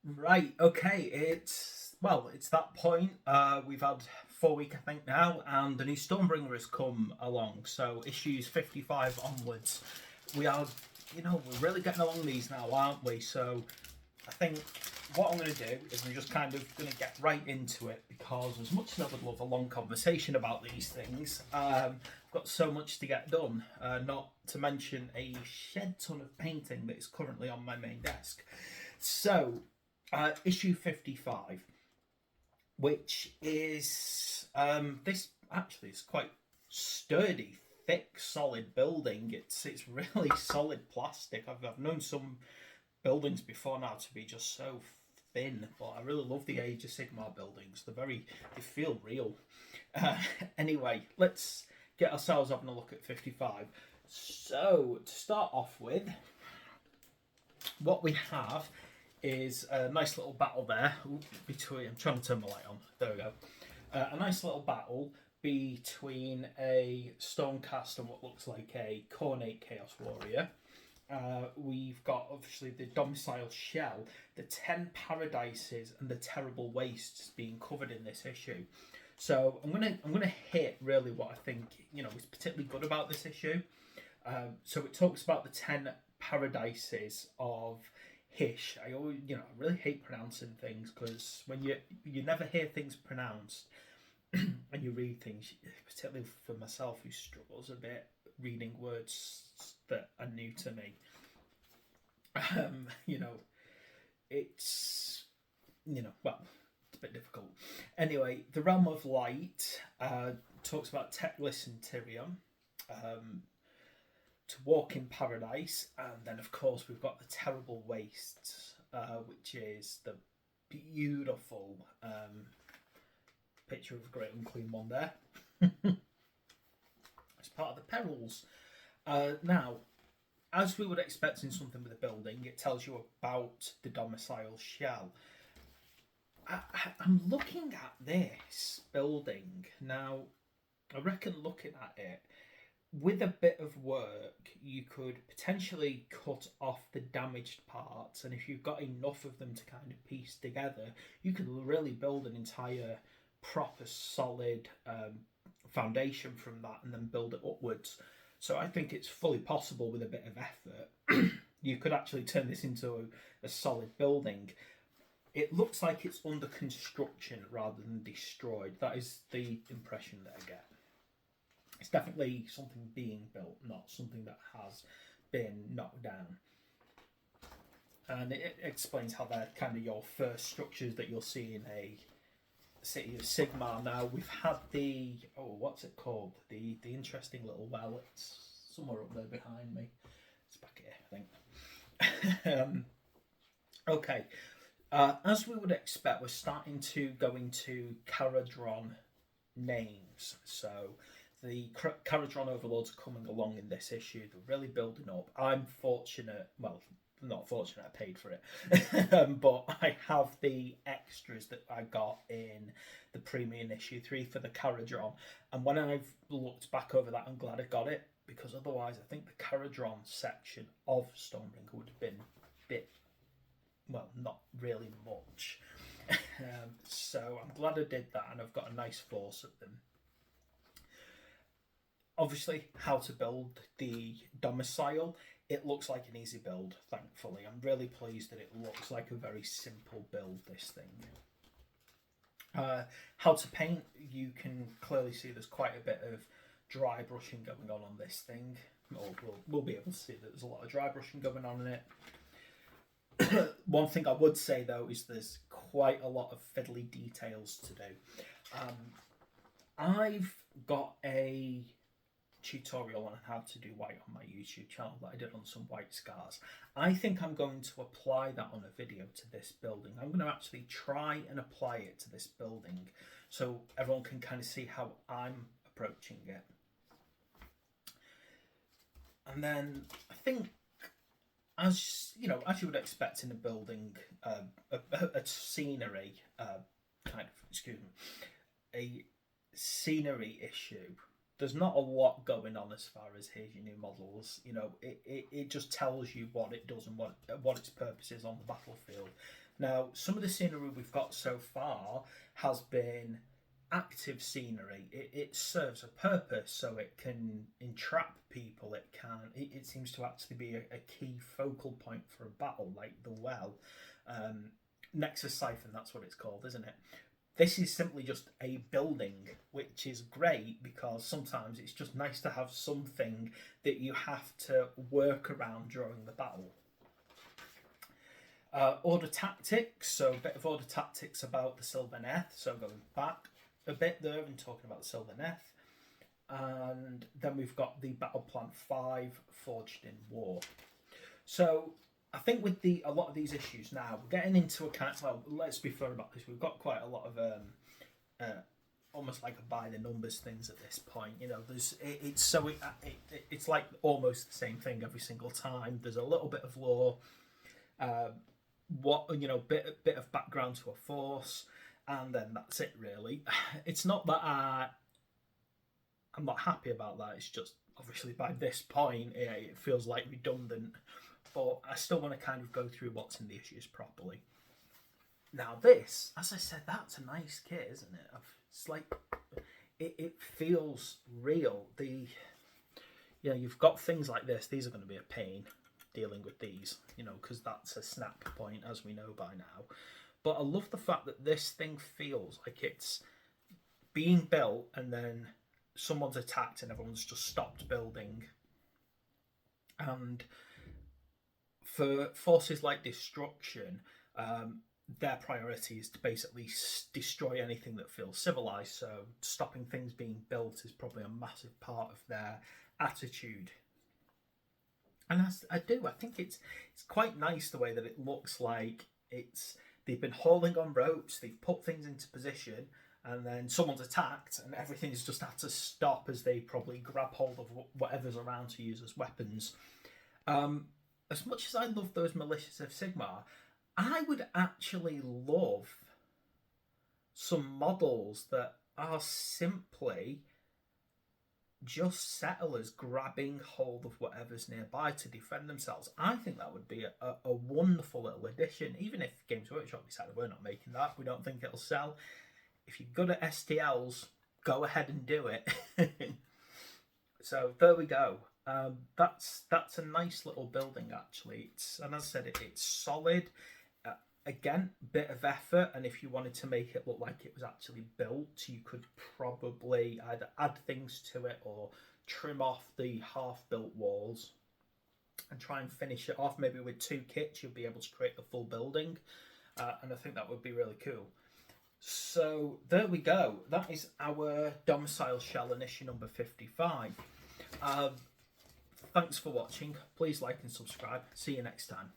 Right, okay, it's that point. We've had 4 week, I think now, and the new Stormbringer has come along. So issues 55 onwards, we are, we're really getting along these now, aren't we? So I think what I'm going to do is I'm just kind of going to get right into it because as much as I would love a long conversation about these things, I've got so much to get done. Not to mention a shed ton of painting that is currently on my main desk. So issue 55, which is this actually is quite sturdy, thick, solid building. It's really solid plastic. I've known some buildings before now to be just so thin, but I really love the Age of Sigmar buildings. They feel real. Uh, anyway, let's get ourselves having a look at 55. So to start off with, what we have is a nice little battle there between. I'm trying to turn my light on. There we go. A nice little battle between a Stormcast and what looks like a Cornate Chaos Warrior. We've got obviously the Domicile Shell, the 10 Paradises, and the Terrible Wastes being covered in this issue. So I'm gonna hit really what I think is particularly good about this issue. So it talks about the 10 Paradises of Hish. I always, I really hate pronouncing things because when you never hear things pronounced and you read things, particularly for myself who struggles a bit reading words that are new to me. Um, you know, it's well, it's a bit difficult. Anyway, the Realm of Light talks about Teclis and Tyrion. To walk in paradise, and then of course we've got the Terrible Wastes, which is the beautiful picture of a great unclean one there. It's part of the perils. Now, as we would expect in something with a building, it tells you about the domicile shell. I'm looking at this building now. I reckon looking at it, with a bit of work, you could potentially cut off the damaged parts, and if you've got enough of them to kind of piece together, you could really build an entire proper solid foundation from that and then build it upwards. So I think it's fully possible with a bit of effort. You could actually turn this into a solid building. It looks like it's under construction rather than destroyed. That is the impression that I get. It's definitely something being built, not something that has been knocked down. And it explains how they're kind of your first structures that you'll see in a city of Sigmar. Now we've had what's it called? The interesting little well. It's somewhere up there behind me. It's back here, I think. Okay. As we would expect, we're starting to go into Caradron names. So the Caradron Overlords are coming along in this issue. They're really building up. I'm fortunate, well, not fortunate, I paid for it, but I have the extras that I got in the premium issue 3 for the Caradron. And when I've looked back over that, I'm glad I got it, because otherwise I think the Caradron section of Stormbringer would have been a bit, well, not really much. So I'm glad I did that, and I've got a nice force of them. Obviously, how to build the domicile. It looks like an easy build, thankfully. I'm really pleased that it looks like a very simple build, this thing. How to paint, you can clearly see there's quite a bit of dry brushing going on this thing. We'll be able to see that there's a lot of dry brushing going on in it. One thing I would say though is there's quite a lot of fiddly details to do. I've got a tutorial on how to do white on my YouTube channel that I did on some white scars. I think I'm going to apply that on a video to this building. I'm going to actually try and apply it to this building so everyone can kind of see how I'm approaching it. And then I think, as you would expect in a building, a scenery a scenery issue. There's not a lot going on as far as here's your new models. It just tells you what it does and what its purpose is on the battlefield. Now, some of the scenery we've got so far has been active scenery. It serves a purpose, so it can entrap people. It seems to actually be a key focal point for a battle, like the well. Nexus Siphon, that's what it's called, isn't it? This is simply just a building, which is great because sometimes it's just nice to have something that you have to work around during the battle. Order tactics, so a bit of order tactics about the Sylvaneth, so going back a bit there and talking about the Sylvaneth. And then we've got the Battle Plan 5, Forged in War. So I think with a lot of these issues now, we're getting into a kind of, well, let's be fair about this, we've got quite a lot of almost like a by the numbers things at this point. You know, it's like almost the same thing every single time. There's a little bit of lore, bit of background to a force, and then that's it really. It's not that I'm not happy about that. It's just obviously by this point it feels like redundant. But I still want to kind of go through what's in the issues properly. Now this, as I said, that's a nice kit, isn't it? It's like, it feels real. You've got things like this. These are going to be a pain dealing with these, because that's a snap point, as we know by now. But I love the fact that this thing feels like it's being built and then someone's attacked and everyone's just stopped building. And for forces like Destruction, their priority is to basically destroy anything that feels civilized, so stopping things being built is probably a massive part of their attitude. And I think it's quite nice the way that it looks like they've been hauling on ropes, they've put things into position, and then someone's attacked and everything's just had to stop as they probably grab hold of whatever's around to use as weapons. As much as I love those Militias of Sigmar, I would actually love some models that are simply just settlers grabbing hold of whatever's nearby to defend themselves. I think that would be a wonderful little addition, even if Games Workshop decided we're not making that, we don't think it'll sell. If you're good at STLs, go ahead and do it. So there we go. That's a nice little building actually. And as I said, it's solid. Again, bit of effort, and if you wanted to make it look like it was actually built, you could probably either add things to it or trim off the half-built walls and try and finish it off. Maybe with 2 kits, you'll be able to create the full building, and I think that would be really cool. So there we go. That is our Domicile Shell in issue number 55. Thanks for watching. Please like and subscribe. See you next time.